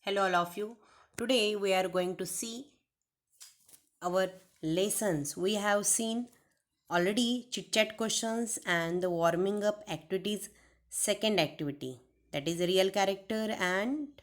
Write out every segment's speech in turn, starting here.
Hello, all of you. Today we are going to see our lessons. We have seen already chit chat questions and the warming up activities. Second activity, that is real character and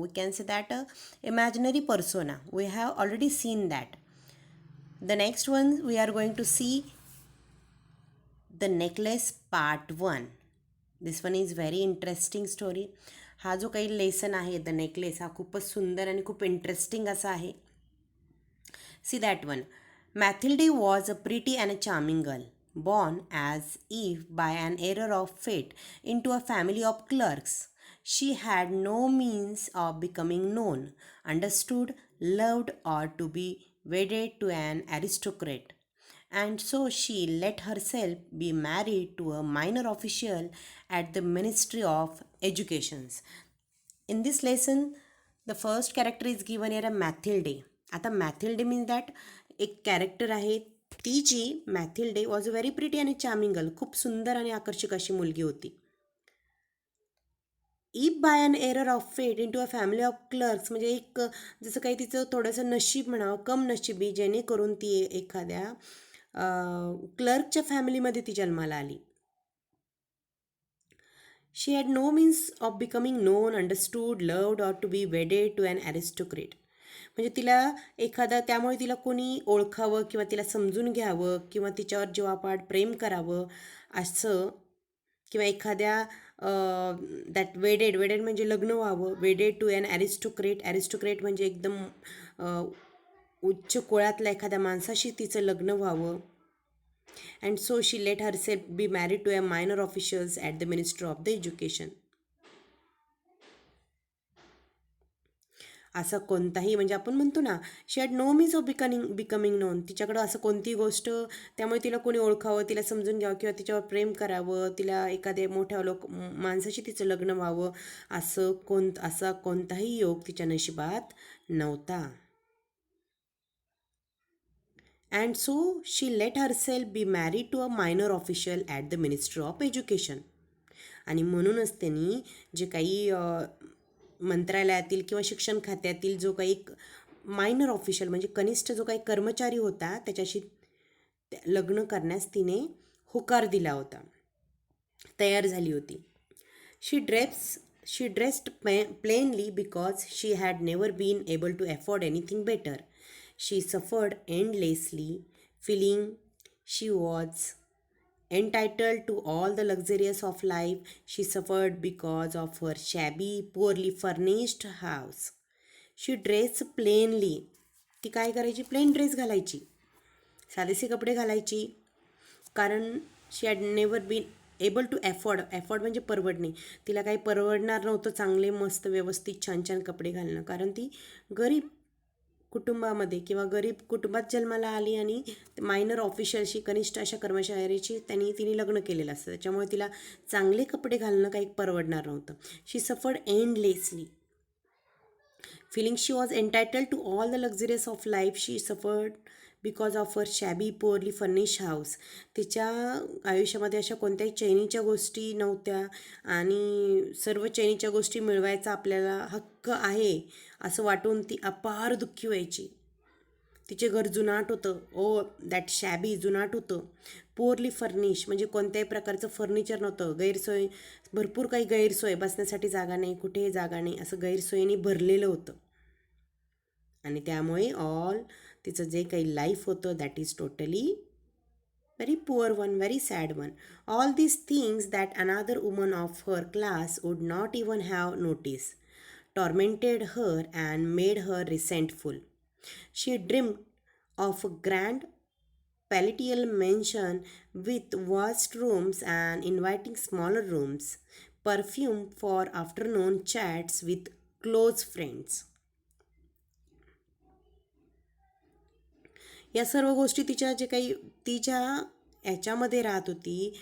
we can say that imaginary persona. We have already seen that. The next one we are going to see the necklace part 1. This one is very interesting story. हा जो काही lesson आहे the necklace हा खूपच सुंदर आणि खूप interesting असा आहे. See that one. Mathilde was a pretty and a charming girl born as Eve by an error of fate into a family of clerks. She had no means of becoming known, understood, loved, or to be wedded to an aristocrat. And so she let herself be married to a minor official at the Ministry of Education. In this lesson, the first character is given here a Mathilde. आता Mathilde means that एक character आहे. ती जी Mathilde was a very pretty आणि charming girl, खूप सुंदर आणि आकर्षक अशी मुलगी होती. If by an error of fate into a family of clerks, म्हणजे एक जसं काही तिचं थोडंसं नशीब म्हणावं, कम नशिबी, जेणेकरून ती एखाद्या क्लर्कच्या फॅमिलीमध्ये ती जन्माला आली. She had no means of becoming known, understood, loved or to be wedded to an aristocrat. म्हणजे तिला त्यामुळे तिला कोणी ओळखावं किंवा तिला समजून घ्यावं किंवा तिच्यावर जीवापाड प्रेम करावं असं, किंवा एखाद्या दॅट वेडेड म्हणजे लग्न व्हावं, वेडेड टू अन ॲरिस्टोक्रेट म्हणजे एकदम उच्च कुळातल्या एखाद्या माणसाशी तिचं लग्न व्हावं. And so she let herself be married to a minor officials at the ministry of the education. असं कोणताही, म्हणजे आपण म्हणतो ना, she had no means of becoming known, तिच्याकडं असं कोणतीही गोष्ट, त्यामुळे तिला कोणी ओळखावं, तिला समजून घ्यावं किंवा तिच्यावर प्रेम करावं, तिला एखाद्या मोठ्या माणसाशी तिचं लग्न व्हावं, असा कोणताही योग तिच्या नशिबात नव्हता. And so she let herself be married to a minor official at the ministry of education. आणि म्हणूनच त्यांनी जे काही मंत्रालयातील किंवा शिक्षण खात्यातील जो काही मायनर ऑफिशियल म्हणजे कनिष्ठ जो काही कर्मचारी होता त्याच्याशी लग्न करण्यास तिने होकार दिला होता, तयार झाली होती. She dressed plainly because she had never been able to afford anything better. She suffered endlessly, feeling she was entitled to all the luxuries of life. She suffered because of her shabby, poorly furnished house. She dressed plainly. ती काय करायची? Plain dress घालायची, साधेसे कपडे घालायची, कारण she had never been able to afford म्हणजे परवडणे. तिला काही परवडणार नव्हतं चांगले मस्त व्यवस्थित छान छान कपडे घालणं, कारण ती गरीब कुटुंबामध्ये किंवा गरीब कुटुंबात जन्माला आली आणि मायनर ऑफिशियलशी, कनिष्ठ अशा कर्मचाऱ्याची तिने लग्न केलेलं असतं, त्याच्यामुळे तिला चांगले कपडे घालणं काही परवडणार नव्हतं. She suffered endlessly, feeling she was entitled to all the luxuries of life. She suffered because of her shabby, poorly furnished house. तिच्या आयुष्यामध्ये अशा कोणत्याही चैनीच्या गोष्टी नव्हत्या आणि सर्व चैनीच्या गोष्टी मिळवायचा आपल्याला हक्क आहे असं वाटून ती अपार दुःखी व्हायची. तिचे घर जुनाट होतं, दॅट शॅबी, जुनाट होतं. पोअरली फर्निश म्हणजे कोणत्याही प्रकारचं फर्निचर नव्हतं, गैरसोय, भरपूर काही गैरसोय, बसण्यासाठी जागा नाही, कुठेही जागा नाही, असं गैरसोयीने भरलेलं होतं. आणि त्यामुळे तिचं जे काही लाईफ होतं that is totally very poor one, very sad one. All these things that another woman of her class would not even have noticed tormented her and made her resentful. She dreamed of a grand palatial mansion with vast rooms and inviting smaller rooms, perfume for afternoon chats with close friends. या सर्व गोष्टी तिच्या जे काही तिच्या ह्याच्यामध्ये राहत होती,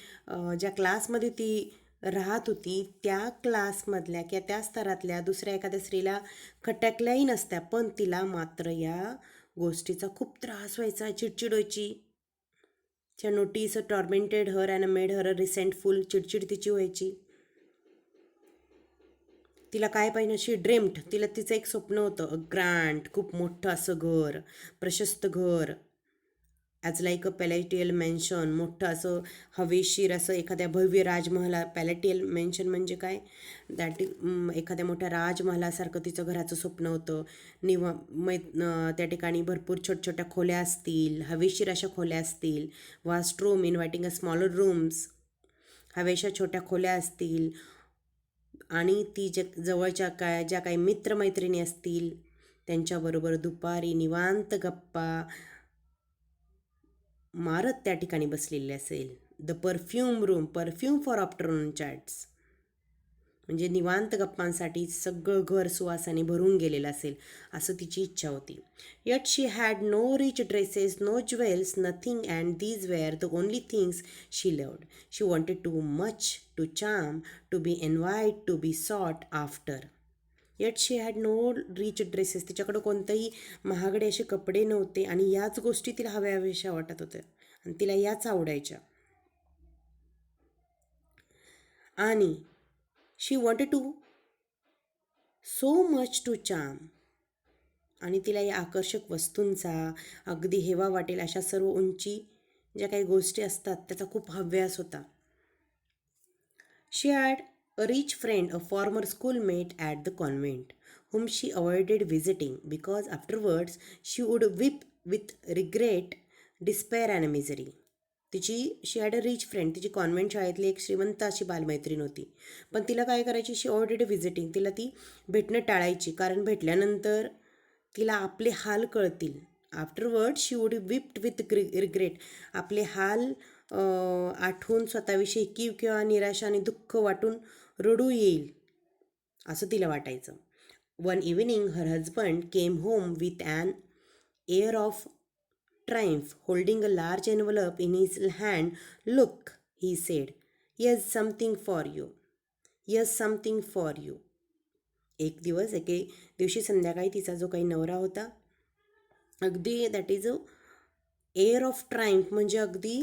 ज्या क्लासमध्ये ती राहत होती त्या क्लासमधल्या किंवा त्या स्तरातल्या दुसऱ्या एखाद्या स्त्रीला खटकल्याही नसत्या, पण तिला मात्र या गोष्टीचा खूप त्रास व्हायचा, चिडचिड व्हायची. त्या notice tormented her and made her resentful, चिडचिड तिची व्हायची. तिला काय पाहिजे, शी ड्रीम्ड, तिला तिचं एक स्वप्न होतं, अ ग्रँड, खूप मोठं असं घर, प्रशस्त घर, ॲज लाईक अ पॅलेटियल मेन्शन, मोठं असं हवेशीर असं एखाद्या भव्य राजमहाला. पॅलेटियल मेन्शन म्हणजे काय, दॅट एखाद्या मोठ्या राजमहालासारखं तिचं घराचं स्वप्न होतं. त्या ठिकाणी भरपूर छोट्या खोल्या असतील, हवेशीर अशा खोल्या असतील, vast room inviting a smaller rooms, हवेशा छोट्या खोल्या असतील, आणि ती जवळच्या ज्या काही मित्रमैत्रिणी असतील त्यांच्याबरोबर दुपारी निवांत गप्पा मारत त्या ठिकाणी बसलेली असेल. The perfume room, perfume for afternoon chats, म्हणजे निवांत गप्पांसाठी सगळं घर सुवासाने भरून गेलेलं असेल असं तिची इच्छा होती. Yet she had no rich dresses, no jewels, nothing, and these were the only things she loved. She wanted too much to charm, to be invite, to be sought after. Yet she had no rich dresses, तिच्याकडं कोणतेही महागडे असे कपडे नव्हते, आणि याच गोष्टी तिला हव्याशा वाटत होत्या आणि तिला याच आवडायच्या. आणि she wanted to so much to charm, आणि तिला या आकर्षक वस्तूंचा अगदी हेवा वाटेल अशा सर्व उंची ज्या काही गोष्टी असतात त्याचा खूप हव्यास होता. शी had a rich friend, a former schoolmate at the convent, whom she avoided visiting because afterwards she would weep with regret, despair and misery. She had a rich friend, तिची कॉन्व्हेंट शाळेतली एक श्रीमंत अशी बालमैत्रीण होती. पण तिला काय करायची, शी अवॉइडेड व्हिजिटिंग, तिला ती भेटणं टाळायची, कारण भेटल्यानंतर तिला आपले हाल कळतील. Afterward she would wept with regret, आपले हाल आठवून स्वतःविषयी कीव किंवा निराशा आणि दुःख वाटून रडू येईल असं तिला वाटायचं. One evening her husband came home with an air of triumph, holding a large envelope in his hand. Look, he said, yes something for you, yes something for you. एके दिवशी संध्याकाळी तिचा जो काही नवरा होता, अगदी that is a air of triumph, म्हणजे अगदी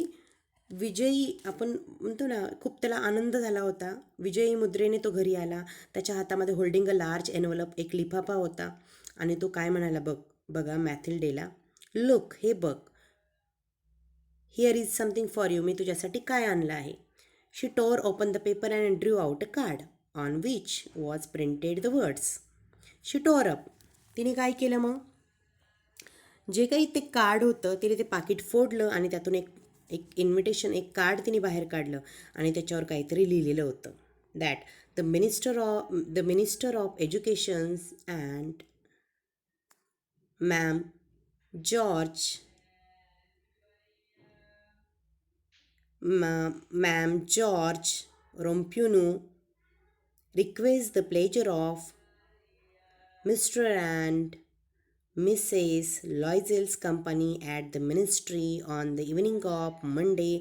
विजयी, आपण म्हणतो ना, खूप त्याला आनंद झाला होता. विजयी मुद्रेने तो घरी आला. त्याच्या हातामध्ये होल्डिंग अ लार्ज एनवलप, एक लिफाफा होता, आणि तो काय म्हणाला, बघा मॅथिल्डेला, लुक, हे बघ, here is something for you, मी तुझ्यासाठी काय आणलं आहे. She tore open the paper and drew out a card on which was printed the words. She tore up, तिने काय केलं मग, जे काही ते कार्ड होतं तिने ते पाकिट फोडलं आणि त्यातून एक इन्व्हिटेशन, एक कार्ड तिने बाहेर काढलं, आणि त्याच्यावर काहीतरी लिहिलेलं होतं. That the minister of educations and ma'am George Ramponneau request the pleasure of Mr. and Mrs. Loisel's company at the ministry on the evening of Monday,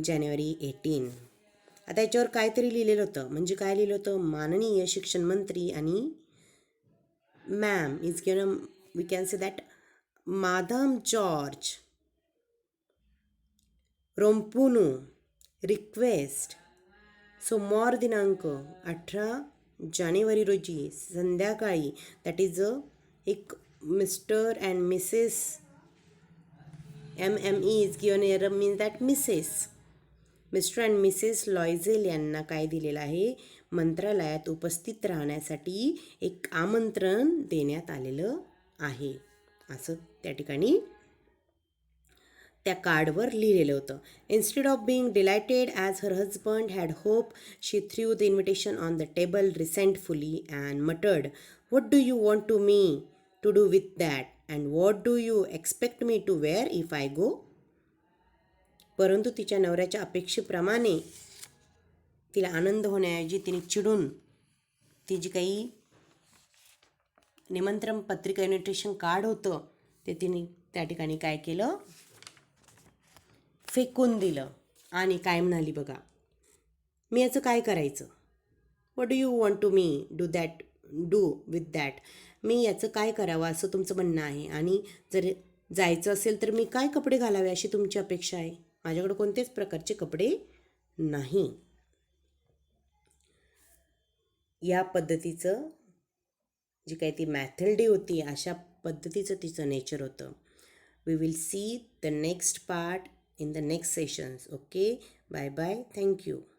January 18. आता याच्यावर काहीतरी लिहिलेलं होतं, म्हणजे काय लिहिलं होतं, माननीय शिक्षण मंत्री आणि ma'am is given, we can say that madame George Ramponneau request. सोमवार दिनांक 18 जानेवारी रोजी संध्याकाळी, दॅट इज एक mister and missus, MME is given air means that missus, mister and missus Loisel यांना काय दिलेलं आहे, मंत्रालयात उपस्थित राहण्यासाठी एक आमंत्रण देण्यात आलेलं आहे असं त्या ठिकाणी त्या कार्डवर लिहिलेलं होतं. Instead of being delighted as her husband had hope, she threw the invitation on the table resentfully and muttered, what do you want to me to do with that, and what do you expect me to wear if I go. परंतु तिच्या नवऱ्याच्या अपेक्षेप्रमाणे तिला आनंद होण्याऐवजी तिने चिडून ती जी काही निमंत्रण पत्रिका, इन्व्हिटेशन कार्ड होतं ते तिने त्या ठिकाणी काय केलं, फेकून दिलं, आणि काय म्हणाली बघा, मी याचं काय करायचं, what do you want to me do with that, मी याचं काय करावं असं तुमचं म्हणणं आहे, आणि जर जायचं असेल तर मी काय कपडे घालावे अशी तुमची अपेक्षा आहे, माझ्याकडे कोणत्याच प्रकारचे कपडे नाही. या पद्धतीचं जी काही ती मॅथल्डी होती, अशा पद्धतीचं तिचं नेचर होतं. We will see the next part in the next sessions. Okay, bye bye, thank you.